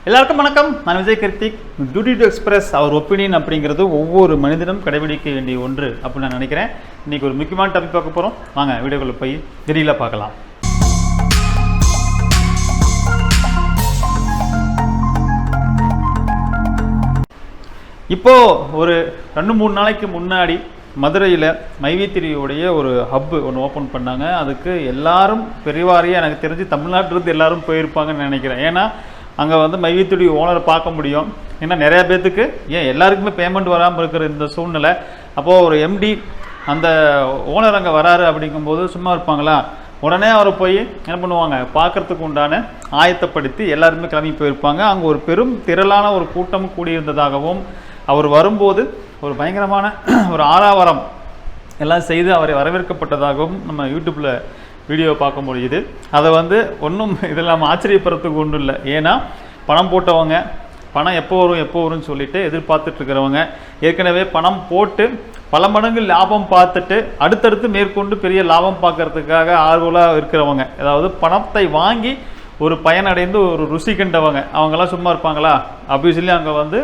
எல்லாருக்கும் வணக்கம். நான் Vijay Karthik. Duty to express our opinion அப்படிங்கிறது ஒவ்வொரு மனிதனும் கடைபிடிக்க வேண்டிய ஒன்று அப்படின்னு நான் நினைக்கிறேன். இன்றைக்கி ஒரு முக்கியமான டாபிக் பார்க்க போகிறோம். வாங்க வீடியோக்குள்ளே போய் டீட்டெயிலாக பார்க்கலாம். இப்போது ஒரு 2-3 நாளைக்கு முன்னாடி மதுரையில் மைவி3யோடைய ஒரு ஹப்பு ஒன்று ஓப்பன் பண்ணாங்க. அதுக்கு எல்லாரும் பெரியவாரியாக எனக்கு தெரிஞ்சு தமிழ்நாட்டிலிருந்து எல்லாரும் போயிருப்பாங்கன்னு நினைக்கிறேன். ஏன்னா அங்கே வந்து மைவி3 ஓனரை பார்க்க முடியும். ஏன்னா நிறையா பேர்த்துக்கு எல்லாருக்குமே பேமெண்ட் வராமல் இருக்கிற இந்த சூழ்நிலை. அப்போது ஒரு எம்டி அந்த ஓனர் அங்கே வராரு அப்படிங்கும்போது சும்மா இருப்பாங்களா? உடனே அவரை போய் என்ன பண்ணுவாங்க, பார்க்குறதுக்கு உண்டான ஆயத்தப்படுத்தி எல்லாருமே கிளம்பி போயிருப்பாங்க. அங்கே ஒரு பெரும் திரளான ஒரு கூட்டம் கூடியிருந்ததாகவும் அவர் வரும்போது ஒரு பயங்கரமான ஒரு ஆரவாரம் எல்லாம் செய்து அவரை வரவேற்கப்பட்டதாகவும் நம்ம யூடியூப்பில் வீடியோ பார்க்க முடியுது. அதை வந்து ஒன்றும் இதில் நம்ம ஆச்சரியப்படுறதுக்கு ஒன்றும் இல்லை. ஏன்னா பணம் போட்டவங்க பணம் எப்போ வரும்னு சொல்லிட்டு எதிர்பார்த்துட்ருக்கிறவங்க, ஏற்கனவே பணம் போட்டு பல மடங்கு லாபம் பார்த்துட்டு அடுத்தடுத்து மேற்கொண்டு பெரிய லாபம் பார்க்கறதுக்காக ஆர்வலாக இருக்கிறவங்க, அதாவது பணத்தை வாங்கி ஒரு பயனடைந்து ஒரு ருசி கண்டவங்க, அவங்கெல்லாம் சும்மா இருப்பாங்களா? அப்படி சொல்லி அங்கே வந்து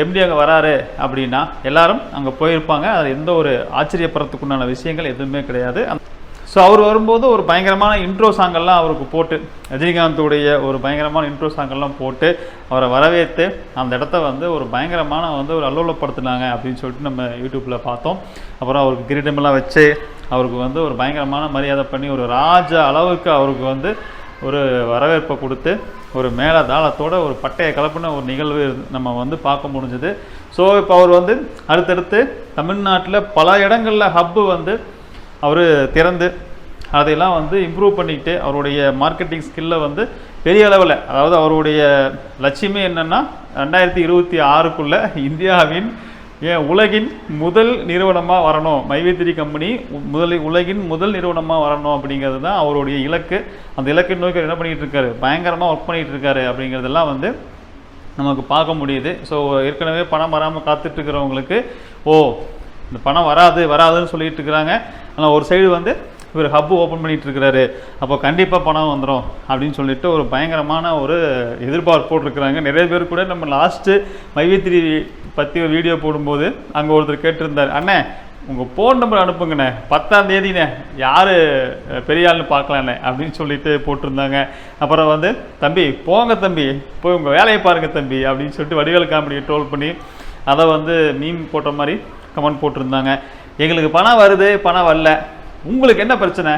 எம்டி அங்கே வராரு அப்படின்னா எல்லாரும் அங்கே போயிருப்பாங்க. அது எந்த ஒரு ஆச்சரியப்படுறதுக்குண்டான விஷயங்கள் எதுவுமே கிடையாது. ஸோ அவர் வரும்போது ஒரு பயங்கரமான இன்ட்ரோ சாங்கெல்லாம் அவருக்கு போட்டு, ரஜினிகாந்தோடைய ஒரு பயங்கரமான இன்ட்ரோ சாங்கெல்லாம் போட்டு அவரை வரவேற்று அந்த இடத்த வந்து ஒரு பயங்கரமான வந்து ஒரு அல்லோலப்படுத்தினாங்க அப்படின்னு சொல்லிட்டு நம்ம யூடியூப்பில் பார்த்தோம். அப்புறம் அவருக்கு கிரீடமெல்லாம் வச்சு அவருக்கு வந்து ஒரு பயங்கரமான மரியாதை பண்ணி ஒரு ராஜ அளவுக்கு அவருக்கு வந்து ஒரு வரவேற்பை கொடுத்து ஒரு மேலே தாளத்தோட ஒரு பட்டையை கலப்பின ஒரு நிகழ்வு நம்ம வந்து பார்க்க முடிஞ்சுது. ஸோ இப்போ அவர் வந்து அடுத்தடுத்து தமிழ்நாட்டில் பல இடங்களில் ஹப்பு வந்து அவர் திறந்து அதையெல்லாம் வந்து இம்ப்ரூவ் பண்ணிக்கிட்டு அவருடைய மார்க்கெட்டிங் ஸ்கில்லை வந்து பெரிய அளவில், அதாவது அவருடைய லட்சியமே என்னென்னா 2026க்குள்ளே இந்தியாவின் உலகின் முதல் நிறுவனமாக வரணும், மைவி3 கம்பெனி உலகின் முதல் நிறுவனமாக வரணும் அப்படிங்கிறது தான் அவருடைய இலக்கு. அந்த இலக்கு நோக்கி என்ன பண்ணிகிட்டு இருக்காரு, பயங்கரமாக ஒர்க் பண்ணிகிட்டு இருக்காரு அப்படிங்கிறதெல்லாம் வந்து நமக்கு பார்க்க முடியுது. ஸோ ஏற்கனவே பணம் வராமல் காத்துட்ருக்கிறவங்களுக்கு இந்த பணம் வராதுன்னு சொல்லிட்டு இருக்கிறாங்க. ஆனால் ஒரு சைடு வந்து இவர் ஹப்பு ஓப்பன் பண்ணிகிட்டு இருக்கிறாரு, அப்போ கண்டிப்பாக பணம் வந்துடும் அப்படின்னு சொல்லிட்டு ஒரு பயங்கரமான ஒரு எதிர்பார்ப்போடு இருக்கிறாங்க. நிறைய பேர் கூட நம்ம லாஸ்ட்டு மைவி3 பற்றி ஒரு வீடியோ போடும்போது அங்கே ஒருத்தர் கேட்டிருந்தார், அண்ணே உங்கள் ஃபோன் நம்பர் அனுப்புங்கண்ணே, 10ஆம் தேதிண்ணே யார் பெரிய ஆள்னு பார்க்கலாண்ணே அப்படின்னு சொல்லிட்டு போட்டிருந்தாங்க. அப்புறம் வந்து தம்பி போங்க தம்பி, போய் உங்கள் வேலையை பாருங்கள் தம்பி அப்படின்னு சொல்லிட்டு வடிவேல் காமெடியை ட்ரோல் பண்ணி அதை வந்து மீம் போட்ட மாதிரி கமெண்ட் போட்டிருந்தாங்க. எங்களுக்கு பணம் வருது, பணம் வரல, உங்களுக்கு என்ன பிரச்சனை,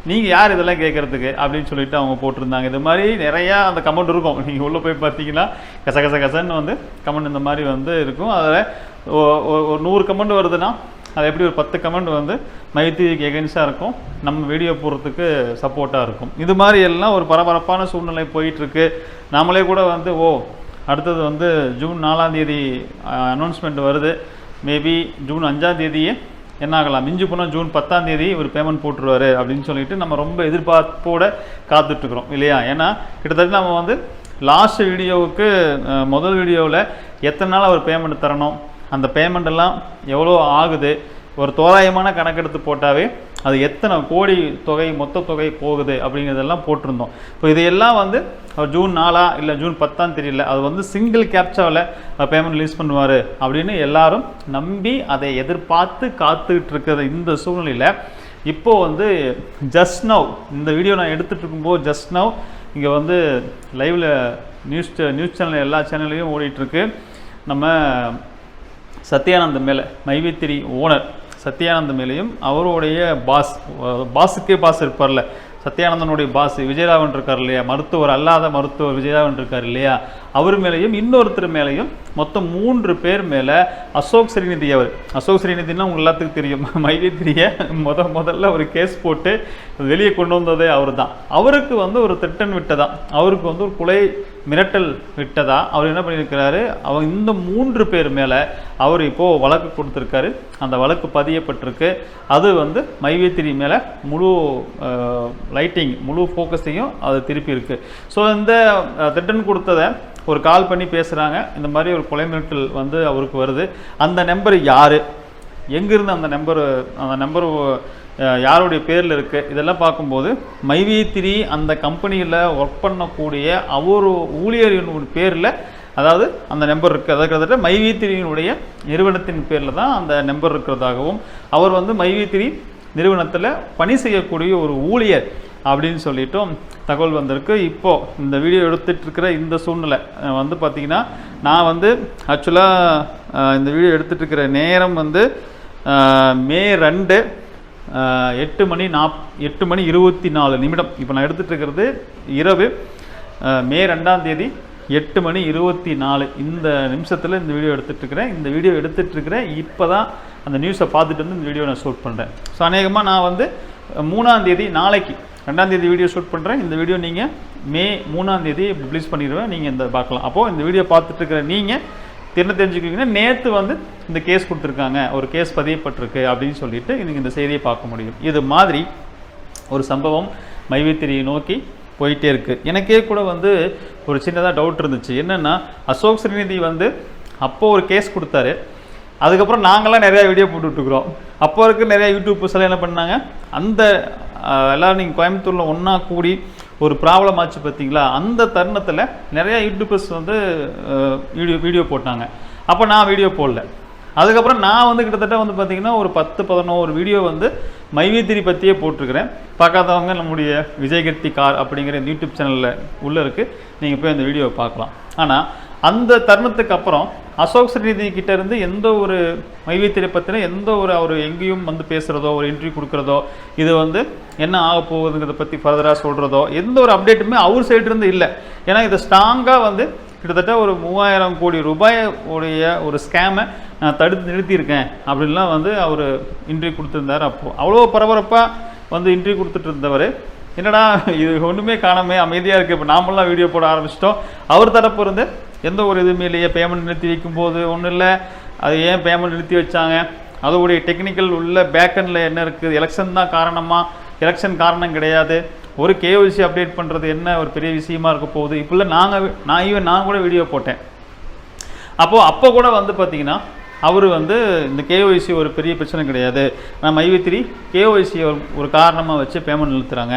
நீங்கள் யார் இதெல்லாம் கேட்குறதுக்கு அப்படின்னு சொல்லிட்டு அவங்க போட்டிருந்தாங்க. இது மாதிரி நிறையா அந்த கமெண்ட் இருக்கும். நீங்கள் உள்ளே போய் பார்த்தீங்கன்னா கசன்னு வந்து கமெண்ட் இந்த மாதிரி வந்து இருக்கும். அதில் ஒரு 100 கமெண்ட் வருதுன்னா அது எப்படி ஒரு 10 கமெண்ட் வந்து மைவி3க்கு எகென்ஸ்டாக இருக்கும், நம்ம வீடியோ போடுறதுக்கு சப்போர்ட்டாக இருக்கும். இது மாதிரி எல்லாம் ஒரு பரபரப்பான சூழ்நிலை போயிட்டுருக்கு. நாமளே கூட வந்து அடுத்தது வந்து ஜூன் 4ஆம் தேதி அனௌன்ஸ்மெண்ட் வருது. மேபி ஜூன் 5ஆம் தேதியே என்ன ஆகலாம், மிஞ்சி போனால் ஜூன் 10ஆம் தேதி ஒரு பேமெண்ட் போட்டுருவார் அப்படின்னு சொல்லிட்டு நம்ம ரொம்ப எதிர்பார்ப்போடு காத்துட்ருக்குறோம் இல்லையா? ஏன்னா கிட்டத்தட்ட நம்ம வந்து லாஸ்ட் வீடியோவுக்கு முதல் வீடியோவில் எத்தனை நாள் அவர் பேமெண்ட் தரணும், அந்த பேமெண்டெல்லாம் எவ்வளோ ஆகுது, ஒரு தோராயமான கணக்கெடுத்து போட்டாவே அது எத்தனை கோடி தொகை மொத்த தொகை போகுது அப்படிங்கிறதெல்லாம் போட்டிருந்தோம். இப்போ இதையெல்லாம் வந்து அவர் ஜூன் 4 இல்லை ஜூன் 10 தெரியல, அது வந்து சிங்கிள் கேப்சாவில் பேமெண்ட் ரிலீஸ் பண்ணுவார் அப்படின்னு எல்லாரும் நம்பி அதை எதிர்பார்த்து காத்துக்கிட்டு இருக்கிற இந்த சூழ்நிலையில் இப்போது வந்து ஜஸ்ட் நவ் இந்த வீடியோ நான் எடுத்துகிட்டு இருக்கும்போது ஜஸ்ட் நவ் இங்கே வந்து லைவில் நியூஸ் சேனல் எல்லா சேனல்லையும் ஓடிட்டுருக்கு. நம்ம சத்யானந்த் மேலே மைவி3 ஓனர் சத்யானந்த் மேலேயும் அவருடைய பாஸுக்கே பாஸ் இருப்பார்ல, சத்யானந்தனுடைய பாஸ் விஜயராவன் இருக்கார் இல்லையா, மருத்துவர் அல்லாத மருத்துவர் விஜயராவன் இருக்கார் இல்லையா, அவர் மேலேயும் இன்னொருத்தர் மேலேயும் மொத்தம் 3 பேர் மேலே அசோக் ஸ்ரீநிதி, அசோக் ஸ்ரீநிதினா உங்களுக்கு எல்லாத்துக்கும் தெரியும், மைவி3யை முதல்ல ஒரு கேஸ் போட்டு வெளியே கொண்டு வந்ததே அவர் தான். அவருக்கு வந்து ஒரு திட்டம் விட்டதா, அவருக்கு வந்து ஒரு கொலை மிரட்டல் விட்டதா அவர் என்ன பண்ணியிருக்கிறாரு, இந்த 3 பேர் மேலே அவர் இப்போது வழக்கு கொடுத்துருக்காரு. அந்த வழக்கு பதியப்பட்டிருக்கு. அது வந்து மைவி3 மேலே முழு லைட்டிங் முழு ஃபோக்கஸையும் அது திருப்பி இருக்கு. ஸோ இந்த திட்டம் கொடுத்ததை ஒரு கால் பண்ணி பேசுகிறாங்க, இந்த மாதிரி ஒரு கொலை மிரட்டல் வந்து அவருக்கு வருது, அந்த நம்பர் யார், எங்கேருந்து அந்த நம்பர் யாருடைய பேரில் இருக்குது, இதெல்லாம் பார்க்கும்போது மைவி3 அந்த கம்பெனியில் ஒர்க் பண்ணக்கூடிய ஒரு ஊழியரின் பேரில் அதாவது அந்த நம்பர் இருக்குது. அதாவது கிட்டத்தட்ட மைவி3 நிறுவனத்தின் பேரில் தான் அந்த நம்பர் இருக்கிறதாகவும் அவர் வந்து மைவி3 நிறுவனத்தில் பணி செய்யக்கூடிய ஒரு ஊழியர் அப்படின்னு சொல்லிட்டும் தகவல் வந்திருக்கு. இப்போது இந்த வீடியோ எடுத்துகிட்டு இருக்கிற இந்த சூழ்நிலை வந்து பார்த்திங்கன்னா நான் வந்து ஆக்சுவலாக இந்த வீடியோ எடுத்துகிட்டு இருக்கிற நேரம் வந்து மே 2 8 மணி 24 நிமிடம். இப்போ நான் எடுத்துகிட்டு இருக்கிறது இரவு மே 2ஆம் தேதி 8 மணி 24 இந்த நிமிஷத்தில் இந்த வீடியோ எடுத்துகிட்டு இருக்கிறேன். இந்த வீடியோ எடுத்துகிட்டு இருக்கிறேன் இப்போ தான் அந்த நியூஸை பார்த்துட்டு வந்து இந்த வீடியோ நான் ஷூட் பண்ணுறேன். ஸோ அநேகமாக நான் வந்து 3ஆம் தேதி நாளைக்கு 2ஆம் தேதி வீடியோ ஷூட் பண்ணுறேன். இந்த வீடியோ நீங்கள் மே 3ஆம் தேதி பப்ளிஷ் பண்ணிடுவேன், நீங்கள் இந்த பார்க்கலாம். அப்போது இந்த வீடியோ பார்த்துட்டு இருக்கிற நீங்கள் தெரிஞ்சுக்கிட்டீங்கன்னா நேற்று வந்து இந்த கேஸ் கொடுத்துருக்காங்க, ஒரு கேஸ் பதியப்பட்டிருக்கு அப்படின்னு சொல்லிட்டு நீங்கள் இந்த செய்தியை பார்க்க முடியும். இது மாதிரி ஒரு சம்பவம் மைவி3 நோக்கி போயிட்டே இருக்குது. எனக்கே கூட வந்து ஒரு சின்னதாக டவுட் இருந்துச்சு. என்னென்னா அசோக் ஸ்ரீநிதி வந்து அப்போது ஒரு கேஸ் கொடுத்தாரு, அதுக்கப்புறம் நாங்களாம் நிறையா வீடியோ போட்டுட்ருக்குறோம். அப்போ இருக்க நிறையா யூடியூபர்ஸ் எல்லாம் என்ன பண்ணாங்க, அந்த எல்லோரும் நீங்கள் கோயம்புத்தூரில் ஒன்றா கூடி ஒரு ப்ராப்ளம் ஆச்சு பார்த்தீங்களா, அந்த தருணத்தில் நிறையா யூடியூபர்ஸ் வந்து வீடியோ போட்டாங்க. அப்போ நான் வீடியோ போடல. அதுக்கப்புறம் நான் வந்து கிட்டத்தட்ட வந்து பார்த்திங்கன்னா ஒரு 10-11 வீடியோ வந்து மைவி3 பற்றியே போட்டிருக்கிறேன். பார்க்காதவங்க நம்முடைய விஜய்கீர்த்தி கார் அப்படிங்கிற இந்த யூடியூப் சேனலில் உள்ளே இருக்குது, நீங்கள் போய் அந்த வீடியோவை பார்க்கலாம். ஆனால் அந்த தருணத்துக்கு அப்புறம் அசோக் ஸ்ரீநிதி கிட்ட இருந்து எந்த ஒரு மைவி3 பற்றின எந்த ஒரு அவர் எங்கேயும் வந்து பேசுகிறதோ ஒரு இன்டர்வியூ கொடுக்குறதோ இது வந்து என்ன ஆக போகுதுங்கிறத பற்றி ஃபர்தராக சொல்கிறதோ எந்த ஒரு அப்டேட்டுமே அவர் சைட்லேருந்து இல்லை. ஏன்னா இதை ஸ்ட்ராங்காக வந்து கிட்டத்தட்ட ஒரு 3000 கோடி ரூபாய் உடைய ஒரு ஸ்கேமை நான் தடுத்து நிறுத்தியிருக்கேன் அப்படின்லாம் வந்து அவர் இன்டர்வியூ கொடுத்துருந்தார். அப்போது அவ்வளோ பரபரப்பாக வந்து இன்டர்வியூ கொடுத்துட்டு இருந்தவர் என்னடா இது ஒன்றுமே காணாமே அமைதியாக இருக்குது, இப்போ நாமெல்லாம் வீடியோ போட ஆரம்பிச்சிட்டோம். அவர் தரப்பு இருந்து எந்த ஒரு இதுவுமே இல்லையே, பேமெண்ட் நிறுத்தி வைக்கும்போது ஒன்றும் இல்லை, அது ஏன் பேமெண்ட் நிறுத்தி வச்சாங்க, அதோடைய டெக்னிக்கல் உள்ள பேக்கெண்டில் என்ன இருக்குது, எலெக்ஷன் தான் காரணமாக, எலெக்ஷன் காரணம் கிடையாது, ஒரு கேஒய்சி அப்டேட் பண்ணுறது என்ன ஒரு பெரிய விஷயமா இருக்க போகுது, இப்போல்லாம் நான் கூட வீடியோ போட்டேன். அப்போ கூட வந்து பார்த்திங்கன்னா அவர் வந்து இந்த கேஒய்சி ஒரு பெரிய பிரச்சனை கிடையாது, நான் மைவி3 கேஒய்சி ஒரு காரணமாக வச்சு பேமெண்ட் நிறுத்துகிறாங்க,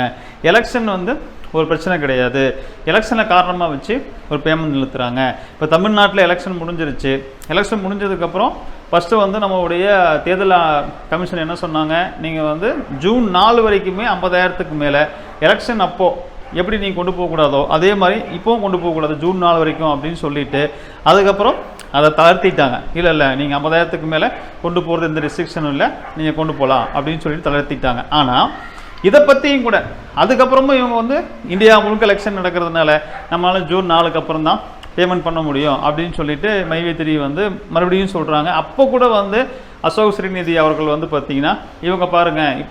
எலெக்ஷன் வந்து ஒரு பிரச்சனை கிடையாது, எலெக்ஷனை காரணமாக வச்சு ஒரு பேமெண்ட் நிறுத்துகிறாங்க. இப்போ தமிழ்நாட்டில் எலெக்ஷன் முடிஞ்சிருச்சு, எலெக்ஷன் முடிஞ்சதுக்கப்புறம் ஃபஸ்ட்டு வந்து நம்மளுடைய தேர்தல் கமிஷன் என்ன சொன்னாங்க, நீங்கள் வந்து ஜூன் 4 வரைக்குமே 50,000க்கு மேலே எலெக்ஷன் அப்போது எப்படி நீங்கள் கொண்டு போகக்கூடாதோ அதே மாதிரி இப்போவும் கொண்டு போகக்கூடாது ஜூன் 4 வரைக்கும் அப்படின்னு சொல்லிட்டு அதுக்கப்புறம் அதை தளர்த்திட்டாங்க. இல்லை நீங்கள் 50,000க்கு மேலே கொண்டு போகிறது எந்த ரெஸ்ட்ரிக்ஷனும் இல்லை, நீங்கள் கொண்டு போகலாம் அப்படின்னு சொல்லிட்டு தளர்த்திட்டாங்க. ஆனால் இதை பற்றியும் கூட அதுக்கப்புறமும் இவங்க வந்து இந்தியா முழுக்க எலெக்ஷன் நடக்கிறதுனால நம்மளால் ஜூன் 4க்கு அப்புறம் தான் பேமெண்ட் பண்ண முடியும் அப்படின்னு சொல்லிட்டு மைவி3 வந்து மறுபடியும் சொல்கிறாங்க. அப்போ கூட வந்து அசோக் ஸ்ரீநிதி அவர்கள் வந்து பார்த்திங்கன்னா இவங்க பாருங்கள்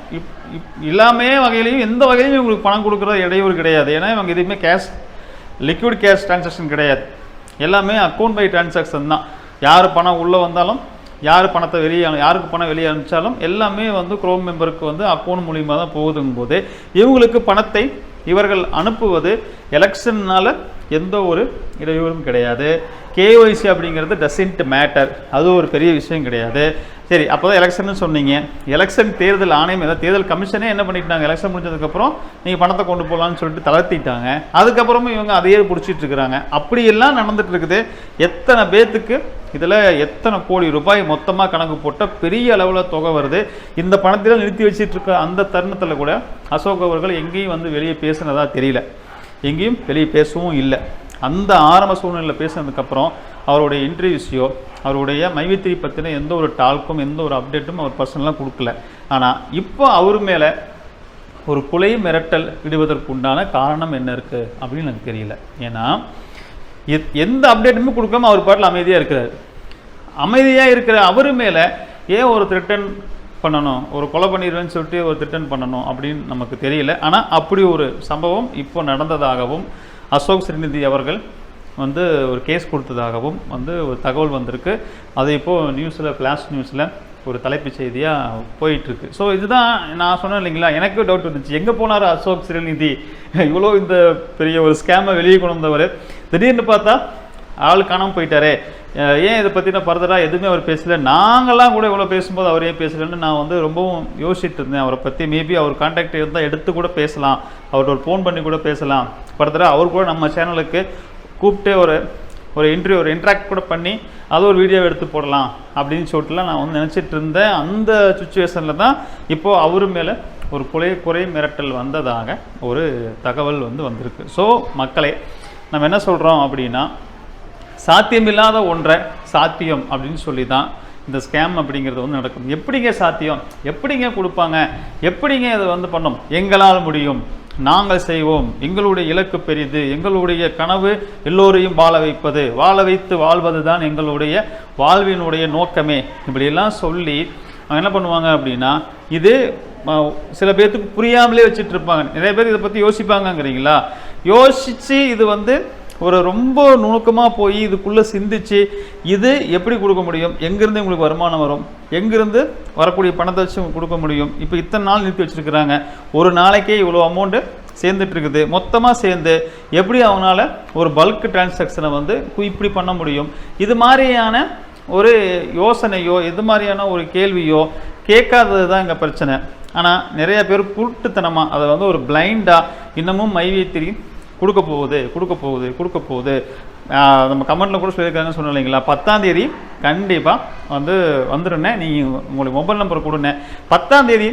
எல்லாமே வகையிலையும் எந்த வகையிலையும் இவங்களுக்கு பணம் கொடுக்குறது இடையூறு கிடையாது. ஏன்னா இவங்க எதுவுமே லிக்விட் கேஷ் டிரான்சாக்ஷன் கிடையாது, எல்லாமே அக்கௌண்ட் பை டிரான்சாக்ஷன் தான். யார் பணம் உள்ளே வந்தாலும் யார் பணத்தை யாருக்கு பணம் வெளியே அனுப்பிச்சாலும் எல்லாமே வந்து குரோம் மெம்பருக்கு வந்து அக்கௌண்ட் மூலியமாக தான் போகுதுங்கும் போது இவங்களுக்கு பணத்தை இவர்கள் அனுப்புவது எலெக்ஷன்னால் எந்த ஒரு இடையூறும் கிடையாது. கேஒய்சி அப்படிங்கிறது டசன்ட் மேட்டர், அது ஒரு பெரிய விஷயம் கிடையாது. சரி, அப்போ தான் எலெக்ஷன் சொன்னீங்க, எலெக்ஷன் தேர்தல் ஆணையம் ஏதாவது தேர்தல் கமிஷனே என்ன பண்ணிட்டாங்க, எலெக்ஷன் முடிஞ்சதுக்கப்புறம் நீங்கள் பணத்தை கொண்டு போகலான்னு சொல்லிட்டு தளர்த்திட்டாங்க. அதுக்கப்புறமும் இவங்க அதையே பிடிச்சிட்டு இருக்கிறாங்க. அப்படியெல்லாம் நடந்துட்டு இருக்குது. எத்தனை பேத்துக்கு இதில் எத்தனை கோடி ரூபாய் மொத்தமாக கணக்கு போட்டால் பெரிய அளவில் தொகை வருது. இந்த பணத்தில் நிறுத்தி வச்சுட்டு இருக்க அந்த தருணத்தில் கூட அசோக் அவர்கள் எங்கேயும் வந்து வெளியே பேசுனதா தெரியல, எங்கேயும் வெளியே பேசவும் இல்லை. அந்த ஆரம்ப சூழ்நிலையில் பேசினதுக்கப்புறம் அவருடைய இன்டர்வியூஸையோ அவருடைய மைவி3 பற்றின எந்த ஒரு டால்க்கும் எந்த ஒரு அப்டேட்டும் அவர் பர்சனலாக கொடுக்கல. ஆனால் இப்போ அவர் மேலே ஒரு கொலை மிரட்டல் விடுவதற்கு உண்டான காரணம் என்ன இருக்குது அப்படின்னு எனக்கு தெரியல. ஏன்னா எந்த அப்டேட்டுமே கொடுக்காம அவர் பாட்டில் அமைதியாக இருக்கிறார். அமைதியாக இருக்கிற அவர் மேலே ஏன் ஒரு த்ரெட்டன் பண்ணணும், ஒரு கொலை பண்ணிடுவேன்னு சொல்லிட்டு ஒரு த்ரெட்டன் பண்ணணும் அப்படின்னு நமக்கு தெரியல. ஆனால் அப்படி ஒரு சம்பவம் இப்போ நடந்ததாகவும் அசோக் ஸ்ரீநிதி அவர்கள் வந்து ஒரு கேஸ் கொடுத்ததாகவும் வந்து ஒரு தகவல் வந்திருக்கு. அது இப்போது நியூஸில் ஃப்ளாஷ் நியூஸில் ஒரு தலைப்பு செய்தியாக போயிட்டுருக்கு. ஸோ இதுதான் நான் சொன்னேன் இல்லைங்களா, எனக்கு டவுட் வந்துச்சு, எங்கே போனார் அசோக் ஸ்ரீநிதி, இவ்வளோ இந்த பெரிய ஒரு ஸ்கேமை வெளியே கொண்டு வந்தவர், திடீர்னு பார்த்தா ஆள் காணாமல் போயிட்டாரே, ஏன் இதை பற்றி நான் ஃபர்தராக எதுவுமே அவர் பேசல, நாங்கள்லாம் கூட இவ்வளோ பேசும்போது அவர் ஏன் பேசலன்னு நான் வந்து ரொம்பவும் யோசிச்சுட்டு இருந்தேன். அவரை பற்றி மேபி அவர் கான்டாக்ட் இருந்தால் எடுத்து கூட பேசலாம், அவர்கிட்ட ஒரு ஃபோன் பண்ணி கூட பேசலாம், ஃபர்தராக அவர் கூட நம்ம சேனலுக்கு கூப்பிட்டு ஒரு இன்டர்வியூ ஒரு இன்ட்ராக்ட் கூட பண்ணி அது ஒரு வீடியோ எடுத்து போடலாம் அப்படின்னு சொல்லிட்டுலாம் நான் வந்து நினச்சிட்டு இருந்தேன். அந்த சுச்சுவேஷனில் தான் இப்போது அவர் மேலே ஒரு குறை மிரட்டல் வந்ததாக ஒரு தகவல் வந்து வந்திருக்கு. ஸோ மக்களே, நம்ம என்ன சொல்கிறோம் அப்படின்னா, சாத்தியமில்லாத ஒன்றை சாத்தியம் அப்படின்னு சொல்லி தான் இந்த ஸ்கேம் அப்படிங்கிறது வந்து நடக்கும். எப்படிங்க சாத்தியம், எப்படிங்க கொடுப்பாங்க, எப்படிங்க இதை வந்து பண்ணோம், எங்களால் முடியும், நாங்கள் செய்வோம், எங்களுடைய இலக்கு பெரிது, எங்களுடைய கனவு எல்லோரையும் வாழ வைப்பது, வாழ வைத்து வாழ்வது தான் எங்களுடைய வாழ்வினுடைய நோக்கமே, இப்படியெல்லாம் சொல்லி அவங்க என்ன பண்ணுவாங்க அப்படின்னா, இது சில பேர்த்துக்கு புரியாமலே வச்சுட்டு இருப்பாங்க. நிறைய பேர் இதை பற்றி யோசிப்பாங்கங்கிறீங்களா, யோசித்து இது வந்து ஒரு ரொம்ப நுணுக்கமாக போய் இதுக்குள்ளே சிந்திச்சு இது எப்படி கொடுக்க முடியும், எங்கேருந்து உங்களுக்கு வருமானம் வரும், எங்கேருந்து வரக்கூடிய பணத்தை வச்சு கொடுக்க முடியும், இப்போ இத்தனை நாள் நிறுத்தி வச்சுருக்கிறாங்க, ஒரு நாளைக்கே இவ்வளோ அமௌண்ட்டு சேர்ந்துட்டு இருக்குது, மொத்தமாக சேர்ந்து எப்படி அவங்களால ஒரு பல்க் டிரான்சாக்ஷனை வந்து இப்படி பண்ண முடியும், இது மாதிரியான ஒரு யோசனையோ இது மாதிரியான ஒரு கேள்வியோ கேட்காதது தான் இங்கே பிரச்சனை. ஆனால் நிறைய பேர் குருட்டுத்தனமாக அதை வந்து ஒரு பிளைண்டாக இன்னமும் மைவித்திரி கொடுக்க போகுது. நம்ம கமெண்ட்டில் கூட சொல்லியிருக்காங்கன்னு சொன்னோம் இல்லைங்களா, 10ஆம் தேதி கண்டிப்பாக வந்துடுனேன், நீங்கள் உங்களுக்கு மொபைல் நம்பர் கொடுங்க, 10ஆம் தேதி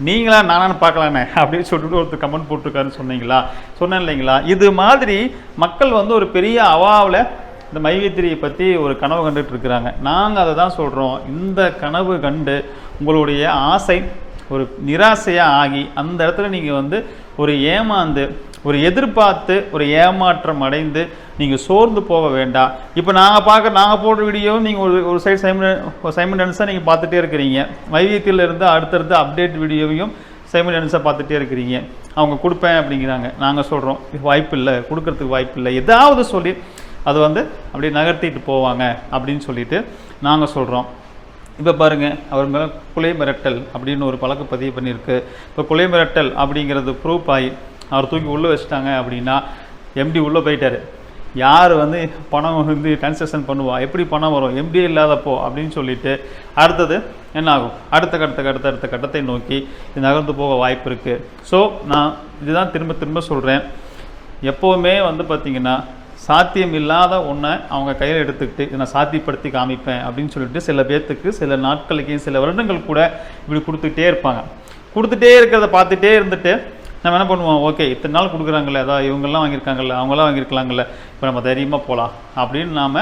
நீங்களா நானான்னு பார்க்கலானே அப்படின்னு சொல்லிட்டு ஒருத்தர் கமெண்ட் போட்டிருக்காருன்னு சொன்னேன் இல்லைங்களா. இது மாதிரி மக்கள் வந்து ஒரு பெரிய அவாவில் இந்த மைவித்திரியை பற்றி ஒரு கனவு கண்டுட்டு இருக்கிறாங்க. நாங்கள் அதை தான் சொல்கிறோம், இந்த கனவு கண்டு உங்களுடைய ஆசை ஒரு நிராசையாக ஆகி அந்த இடத்துல நீங்கள் வந்து ஒரு ஏமாந்து ஒரு எதிர்பார்த்து ஒரு ஏமாற்றம் அடைந்து நீங்கள் சோர்ந்து போக வேண்டாம். இப்போ நாங்கள் போடுற வீடியோவும் நீங்கள் ஒரு சைடு சைமல்டேனியஸாக நீங்கள் பார்த்துட்டே இருக்கிறீங்க, மைவித்தியிலிருந்து அடுத்தடுத்து அப்டேட் வீடியோவையும் சைமல்டேனியஸாக பார்த்துட்டே இருக்கிறீங்க. அவங்க கொடுப்பேன் அப்படிங்கிறாங்க, நாங்கள் சொல்கிறோம் வாய்ப்பு இல்லை, கொடுக்கறதுக்கு வாய்ப்பு இல்லை, ஏதாவது சொல்லி அது வந்து அப்படியே நகர்த்திட்டு போவாங்க அப்படின்னு சொல்லிட்டு நாங்கள் சொல்கிறோம். இப்போ பாருங்கள், அவர் மேலே கொலை மிரட்டல் அப்படின்னு ஒரு வழக்கு பதிவு பண்ணியிருக்கு. இப்போ கொலை மிரட்டல் அப்படிங்கிறது ப்ரூஃப் ஆகி அவர் தூக்கி உள்ளே வச்சுட்டாங்க அப்படின்னா எம்டி உள்ளே போயிட்டார். யார் வந்து பணம் வந்து டிரான்சாக்ஷன் பண்ணுவா, எப்படி பணம் வரும், எம்டி இல்லாதப்போ அப்படின்னு சொல்லிட்டு அடுத்தது என்ன ஆகும், அடுத்த கட்டத்தை நோக்கி இது நகர்ந்து போக வாய்ப்பு இருக்குது. ஸோ நான் இதுதான் திரும்ப சொல்கிறேன், எப்போவுமே வந்து பார்த்திங்கன்னா சாத்தியம் இல்லாத ஒன்றை அவங்க கையில் எடுத்துக்கிட்டு இதை நான் சாத்தியப்படுத்தி காமிப்பேன் அப்படின்னு சொல்லிட்டு சில பேர்த்துக்கு சில நாட்களுக்கு சில வருடங்கள் கூட இப்படி கொடுத்துக்கிட்டே இருப்பாங்க. கொடுத்துட்டே இருக்கிறத பார்த்துட்டே இருந்துட்டு நம்ம என்ன பண்ணுவோம், ஓகே இத்தனை நாள் கொடுக்குறாங்கல்ல, அதான் இவங்கெல்லாம் வாங்கியிருக்காங்கல்ல, அவங்களாம் வாங்கியிருக்கலாங்கல்ல, இப்போ நம்ம தைரியமாக போகலாம் அப்படின்னு நாம்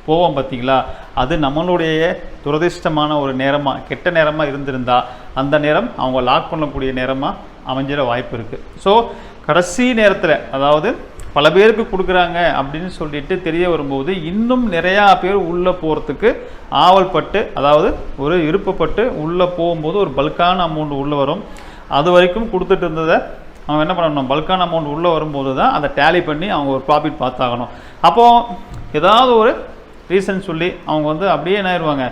போவோம். பார்த்தீங்களா, அது நம்மளுடைய துரதிர்ஷ்டமான ஒரு நேரமாக கெட்ட நேரமாக இருந்திருந்தால் அந்த நேரம் அவங்க லாக் பண்ணக்கூடிய நேரமாக அமைஞ்சிட வாய்ப்பு இருக்குது. ஸோ கடைசி நேரத்தில், அதாவது பல பேருக்கு கொடுக்குறாங்க அப்படின்னு சொல்லிட்டு தெரிய வரும்போது இன்னும் நிறையா பேர் உள்ளே போகிறதுக்கு ஆவல்பட்டு, அதாவது ஒரு விருப்பப்பட்டு உள்ளே போகும்போது ஒரு பல்கான அமௌண்ட் உள்ளே வரும். அது வரைக்கும் கொடுத்துட்டு இருந்ததை அவங்க என்ன பண்ணணும், பல்கான அமௌண்ட் உள்ளே வரும்போது தான் அதை டேலி பண்ணி அவங்க ஒரு ப்ராஃபிட் பார்த்தாகணும். அப்போது ஏதாவது ஒரு ரீசன் சொல்லி அவங்க வந்து அப்படியே என்ன ஆயிடுவாங்க,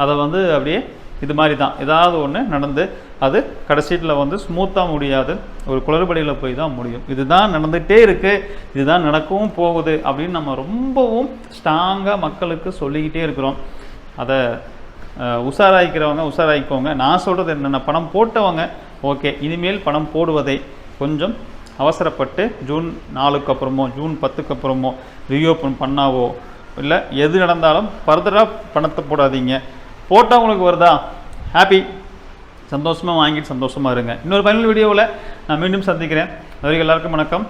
அதை வந்து அப்படியே இது மாதிரி தான் ஏதாவது ஒன்று நடந்து அது கடைசியில் வந்து ஸ்மூத்தாக முடியாது, ஒரு குளறுபடியில் போய் தான் முடியும். இதுதான் நடந்துகிட்டே இருக்குது, இதுதான் நடக்கவும் போகுது அப்படின்னு நம்ம ரொம்பவும் ஸ்ட்ராங்காக மக்களுக்கு சொல்லிக்கிட்டே இருக்கிறோம். அதை உஷாராய்க்கிறவங்க உஷாராய்க்கோங்க. நான் சொல்கிறது என்னென்ன, பணம் போட்டவங்க ஓகே, இனிமேல் பணம் போடுவதை கொஞ்சம் அவசரப்பட்டு ஜூன் 4க்கு அப்புறமோ ஜூன் 10க்கு அப்புறமோ ரீஓப்பன் பண்ணாவோ இல்லை எது நடந்தாலும் ஃபர்தராக பணத்தை போடாதீங்க. போட்டவங்களுக்கு வருதா ஹாப்பி, சந்தோஷமாக வாங்கிட்டு சந்தோஷமாக இருங்க. இன்னொரு ஃபைனல் வீடியோவில் நான் மீண்டும் சந்திக்கிறேன். அதுவரைக்கும் எல்லாருக்கும் வணக்கம்.